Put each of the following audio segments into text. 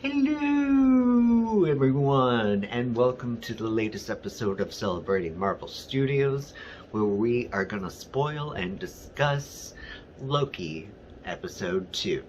Hello everyone, and welcome to the latest episode of Celebrating Marvel Studios, where we are gonna spoil and discuss Loki episode 2.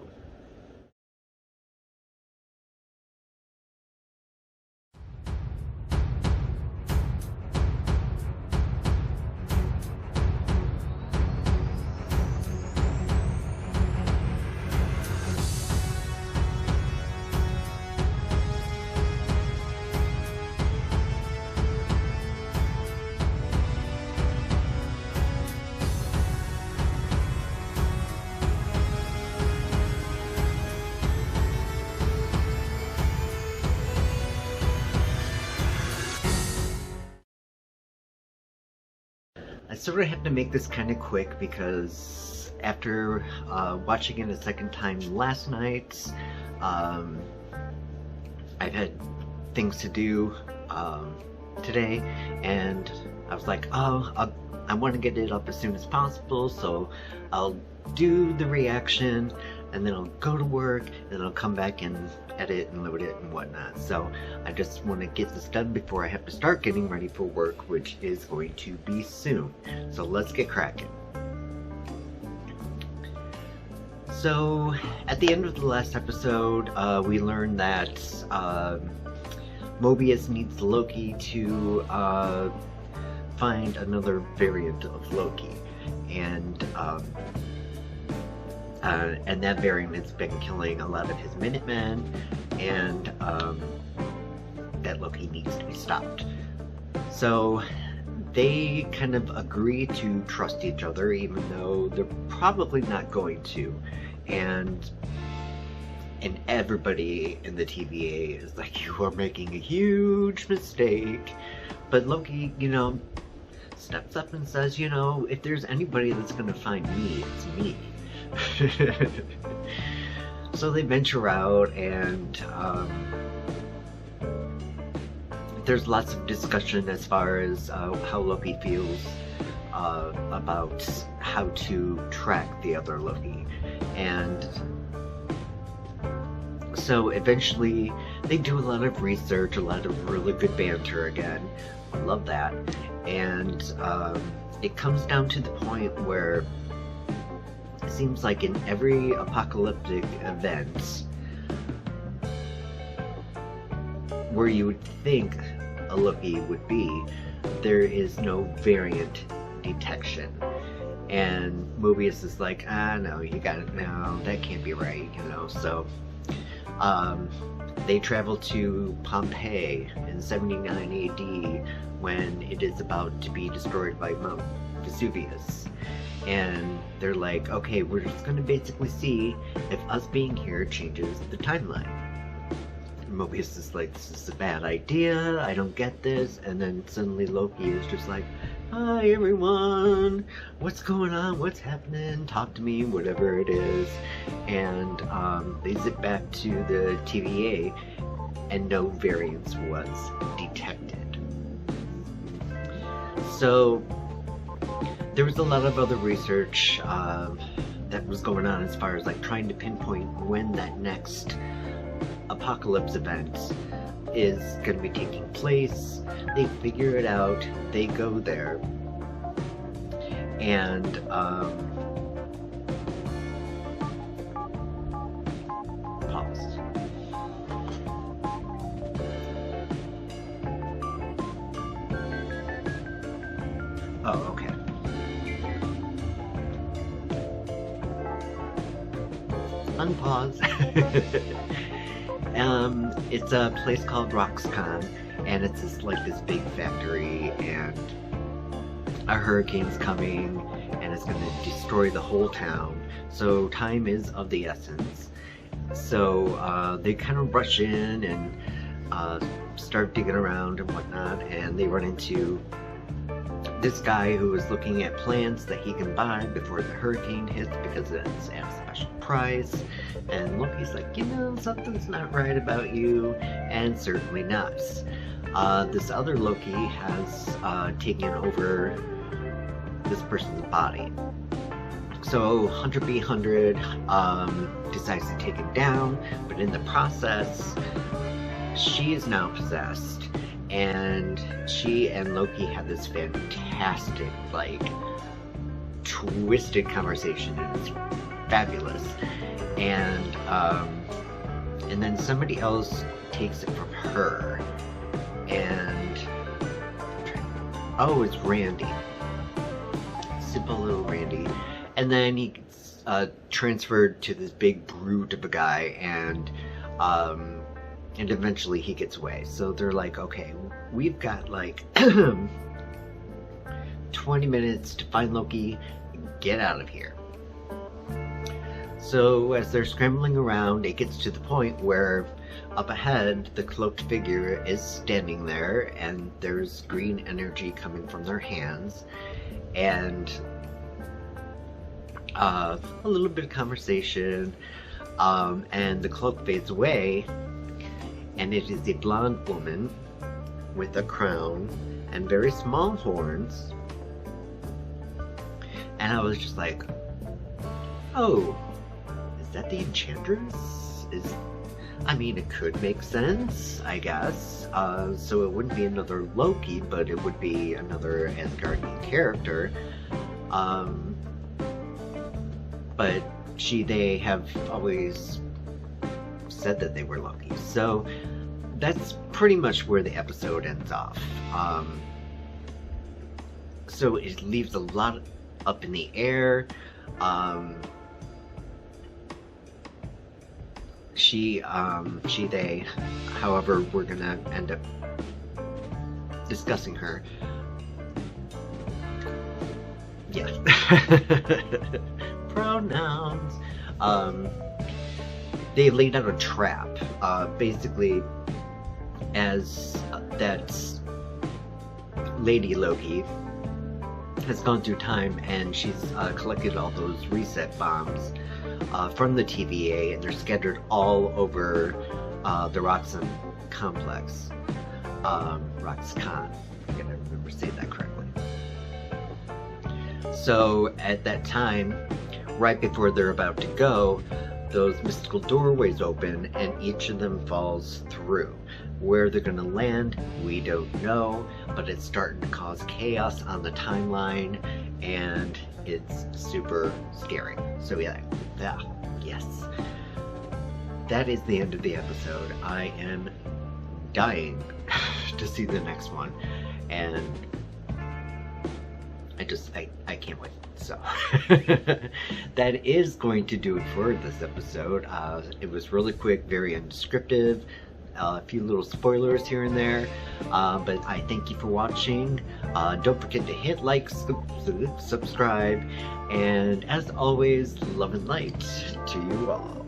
I sort of have to make this kind of quick because after watching it a second time last night, I've had things to do today, and I was like, I want to get it up as soon as possible, so I'll do the reaction, and then I'll go to work, and then I'll come back and edit and load it and whatnot. So I just want to get this done before I have to start getting ready for work, which is going to be soon. So let's get cracking. So at the end of the last episode, we learned that Mobius needs Loki to find another variant of Loki, and that variant has been killing a lot of his Minutemen, and that Loki needs to be stopped. So they kind of agree to trust each other, even though they're probably not going to, and everybody in the TVA is like, you are making a huge mistake. But Loki, steps up and says, if there's anybody that's gonna find me, it's me. So they venture out, and there's lots of discussion as far as how Loki feels about how to track the other Loki. And so eventually they do a lot of research, a lot of really good banter again. I love that. And it comes down to the point where it seems like in every apocalyptic event where you would think a Loki would be, there is no variant detection. And Mobius is like, no, you got it, no, that can't be right, so they travel to Pompeii in 79 AD when it is about to be destroyed by Mount Vesuvius. And they're like, okay, we're just gonna basically see if us being here changes the timeline. And Mobius is like, this is a bad idea, I don't get this. And then suddenly Loki is just like, hi everyone, what's going on, what's happening, talk to me, whatever it is. And they zip back to the TVA, and no variance was detected. So there was a lot of other research that was going on as far as like trying to pinpoint when that next apocalypse event is going to be taking place. They figure it out, they go there, and pause. Oh, okay. Unpause. It's a place called Roxxon, and it's this big factory, and a hurricane's coming, and it's going to destroy the whole town. So time is of the essence. So they kind of rush in and start digging around and whatnot, and they run into this guy who is looking at plants that he can buy before the hurricane hits because it's at a special price. And Loki's like, something's not right about you, and certainly not. This other Loki has taken over this person's body. So Hunter B. 100 decides to take him down, but in the process, she is now possessed, and she and Loki have this fantastic, like, twisted conversation, and it's fabulous. And then somebody else takes it from her, and oh, it's Randy, simple little Randy, and then he gets transferred to this big brute of a guy, and eventually he gets away. So they're like, okay, we've got like 20 minutes to find Loki and get out of here. So as they're scrambling around, it gets to the point where up ahead, the cloaked figure is standing there, and there's green energy coming from their hands, and a little bit of conversation, and the cloak fades away, and it is a blonde woman with a crown and very small horns, and I was just like, oh, is that the Enchantress? I mean, it could make sense, I guess. So it wouldn't be another Loki, but it would be another Asgardian character. But they have always said that they were Loki. So that's pretty much where the episode ends off. So it leaves a lot up in the air. They, however, we're gonna end up discussing her. Yeah. Pronouns. They laid out a trap, basically, as that Lady Loki has gone through time, and she's collected all those reset bombs from the TVA, and they're scattered all over the Roxxon complex. Roxxon. I gotta remember to say that correctly. So at that time, right before they're about to go, those mystical doorways open, and each of them falls through. Where they're gonna land, we don't know, but it's starting to cause chaos on the timeline, and it's super scary. So yeah, yes. That is the end of the episode. I am dying to see the next one, and I can't wait. So that is going to do it for this episode. It was really quick, very undescriptive, a few little spoilers here and there, but I thank you for watching. Don't forget to hit like, subscribe, and as always, love and light to you all.